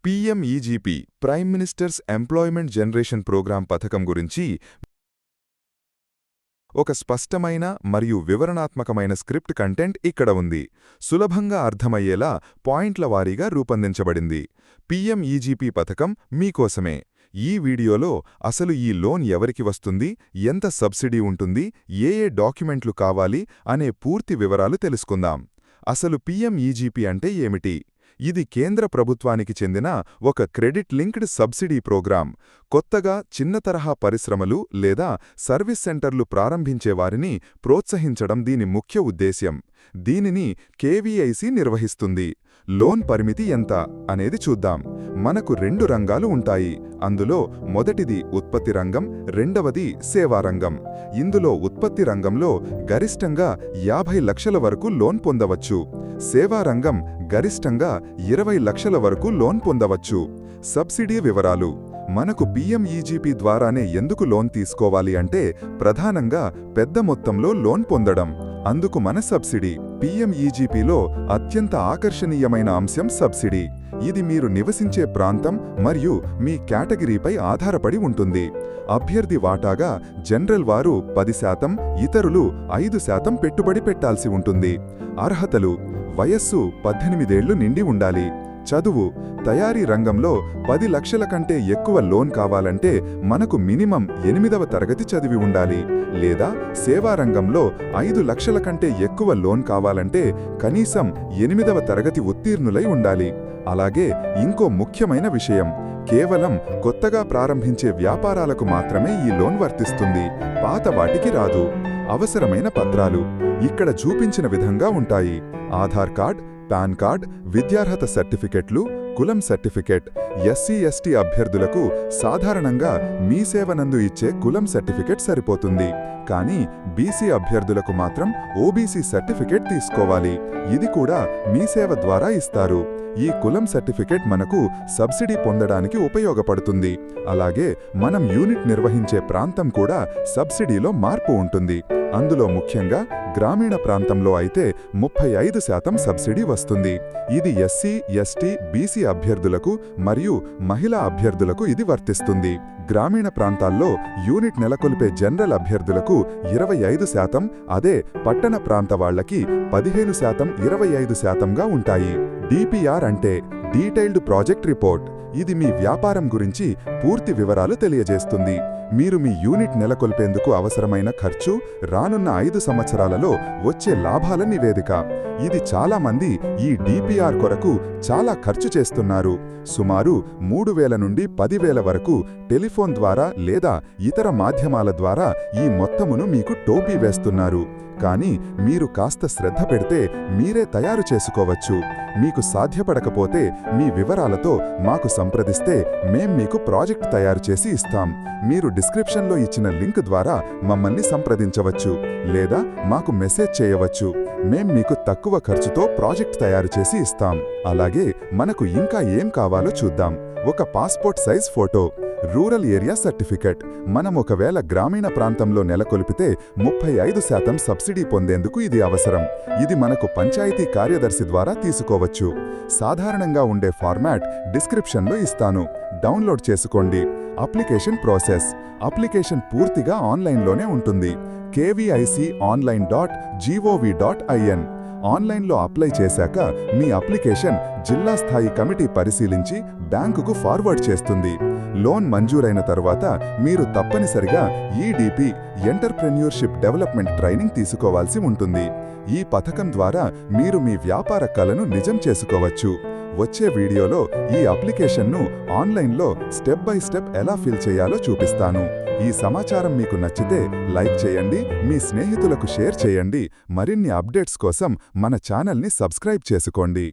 PMEGP prime minister's employment generation programme పథకం గురించి ఒక స్పష్టమైన మరియు వివరణాత్మకమైన స్క్రిప్ట్ కంటెంట్ ఇక్కడ ఉంది. సులభంగా అర్థమయ్యేలా పాయింట్ల వారీగా రూపొందించబడింది. పీఎంఈజీపీ పథకం మీకోసమే. ఈ వీడియోలో అసలు ఈ లోన్ ఎవరికి వస్తుంది, ఎంత సబ్సిడీ ఉంటుంది, ఏ డాక్యుమెంట్లు కావాలి అనే పూర్తి వివరాలు తెలుసుకుందాం. అసలు పీఎంఈజీపీ అంటే ఏమిటి? ఇది కేంద్ర ప్రభుత్వానికి చెందిన ఒక క్రెడిట్ లింక్డ్ సబ్సిడీ ప్రోగ్రాం. కొత్తగా చిన్న తరహా పరిశ్రమలు లేదా సర్వీస్ సెంటర్లు ప్రారంభించేవారిని ప్రోత్సహించడం దీని ముఖ్య ఉద్దేశ్యం. దీనిని కేవీఐసి నిర్వహిస్తుంది. లోన్ పరిమితి ఎంత అనేది చూద్దాం. మనకు 2 రంగాలు ఉంటాయి. అందులో మొదటిది ఉత్పత్తి రంగం, రెండవది సేవారంగం. ఇందులో ఉత్పత్తి రంగంలో గరిష్టంగా 50 లక్షల వరకు లోన్ పొందవచ్చు. సేవారంగం గరిష్టంగా 20 లక్షల వరకు లోన్ పొందవచ్చు. సబ్సిడీ వివరాలు. మనకు పీఎంఈజీపీ ద్వారానే ఎందుకు లోన్ తీసుకోవాలి అంటే ప్రధానంగా పెద్ద మొత్తంలో లోన్ పొందడం. అందుకు మన సబ్సిడీ. పీఎంఈజీపీలో అత్యంత ఆకర్షణీయమైన అంశం సబ్సిడీ. ఇది మీరు నివసించే ప్రాంతం మరియు మీ కేటగిరీపై ఆధారపడి ఉంటుంది. అభ్యర్థి వాటాగా జనరల్ వారు 10%, ఇతరులు 5% పెట్టుబడి పెట్టాల్సి ఉంటుంది. అర్హతలు: వయస్సు 18 ఏళ్లు నిండి ఉండాలి. చదువు: తయారీ రంగంలో 10 లక్షల కంటే ఎక్కువ లోన్ కావాలంటే మనకు మినిమం 8వ తరగతి చదివి ఉండాలి. లేదా సేవారంగంలో 5 లక్షల కంటే ఎక్కువ లోన్ కావాలంటే కనీసం 8వ తరగతి ఉత్తీర్ణులై ఉండాలి. అలాగే ఇంకో ముఖ్యమైన విషయం, కేవలం కొత్తగా ప్రారంభించే వ్యాపారాలకు మాత్రమే ఈ లోన్ వర్తిస్తుంది. పాత వాటికి రాదు. అవసరమైన పత్రాలు ఇక్కడ చూపించిన విధంగా ఉంటాయి. ఆధార్ కార్డ్, పాన్ కార్డ్, విద్యార్హత సర్టిఫికెట్లు, కులం సర్టిఫికెట్. ఎస్సీ/ఎస్టీ అభ్యర్థులకు సాధారణంగా మీ సేవనందు ఇచ్చే కులం సర్టిఫికెట్ సరిపోతుంది. కానీ బీసీ అభ్యర్థులకు మాత్రం ఓబీసీ సర్టిఫికెట్ తీసుకోవాలి. ఇది కూడా మీ సేవ ద్వారా ఇస్తారు. ఈ కులం సర్టిఫికెట్ మనకు సబ్సిడీ పొందడానికి ఉపయోగపడుతుంది. అలాగే మనం యూనిట్ నిర్వహించే ప్రాంతం కూడా సబ్సిడీలో మార్పు ఉంటుంది. అందులో ముఖ్యంగా గ్రామీణ ప్రాంతంలో అయితే 35% సబ్సిడీ వస్తుంది. ఇది ఎస్సీ, ఎస్టీ, బీసీ అభ్యర్థులకు మరియు మహిళా అభ్యర్థులకు ఇది వర్తిస్తుంది. గ్రామీణ ప్రాంతాల్లో యూనిట్ నెలకొల్పే జనరల్ అభ్యర్థులకు 25%, అదే పట్టణ ప్రాంత వాళ్లకి 15%, 25%గా ఉంటాయి. డిపిఆర్ అంటే డీటెయిల్డ్ ప్రాజెక్ట్ రిపోర్ట్. ఇది మీ వ్యాపారం గురించి పూర్తి వివరాలు తెలియజేస్తుంది. మీరు మీ యూనిట్ నెలకొల్పేందుకు అవసరమైన ఖర్చు, రానున్న 5 సంవత్సరాలలో వచ్చే లాభాల నివేదిక. ఇది చాలామంది ఈ డిపిఆర్ కొరకు చాలా ఖర్చు చేస్తున్నారు. సుమారు 3,000 నుండి 10,000 వరకు టెలిఫోన్ ద్వారా లేదా ఇతర మాధ్యమాల ద్వారా ఈ మొత్తమును మీకు టోపీ వేస్తున్నారు. కానీ మీరు కాస్త శ్రద్ధ పెడితే మీరే తయారు చేసుకోవచ్చు. మీకు సాధ్యపడకపోతే మీ వివరాలతో మాకు సంప్రదిస్తే మేం మీకు ప్రాజెక్ట్ తయారు చేసి ఇస్తాం. మీరు డిస్క్రిప్షన్లో ఇచ్చిన లింక్ ద్వారా మమ్మల్ని సంప్రదించవచ్చు లేదా మాకు మెసేజ్ చేయవచ్చు. మేం మీకు తక్కువ ఖర్చుతో ప్రాజెక్ట్ తయారు చేసి ఇస్తాం. అలాగే మనకు ఇంకా ఏం కావాలో చూద్దాం. ఒక passport size photo, rural area certificate. మనం ఒకవేళ గ్రామీణ ప్రాంతంలో నెలకొల్పితే 35% సబ్సిడీ పొందేందుకు ఇది అవసరం. ఇది మనకు పంచాయతీ కార్యదర్శి ద్వారా తీసుకోవచ్చు. సాధారణంగా ఉండే ఫార్మాట్ డిస్క్రిప్షన్లో ఇస్తాను. డౌన్లోడ్ చేసుకోండి. Application process. అప్లికేషన్ పూర్తిగా ఆన్లైన్లోనే ఉంటుంది. kviconline.gov.in. ఆన్లైన్లో అప్లై చేశాక మీ అప్లికేషన్ జిల్లా స్థాయి కమిటీ పరిశీలించి బ్యాంకుకు ఫార్వర్డ్ చేస్తుంది. లోన్ మంజూరైన తరువాత మీరు తప్పనిసరిగా ఈడీపీ ఎంటర్‌ప్రెన్యూర్‌షిప్ డెవలప్మెంట్ ట్రైనింగ్ తీసుకోవాల్సి ఉంటుంది. ఈ పథకం ద్వారా మీరు మీ వ్యాపార కలను నిజం చేసుకోవచ్చు. వచ్చే వీడియోలో ఈ అప్లికేషన్ను ఆన్లైన్లో స్టెప్ బై స్టెప్ ఎలా ఫిల్ చేయాలో చూపిస్తాను. ఈ సమాచారం మీకు నచ్చితే లైక్ చేయండి, మీ స్నేహితులకు షేర్ చేయండి. మరిన్ని అప్డేట్స్ కోసం మన ఛానల్ని సబ్స్క్రైబ్ చేసుకోండి.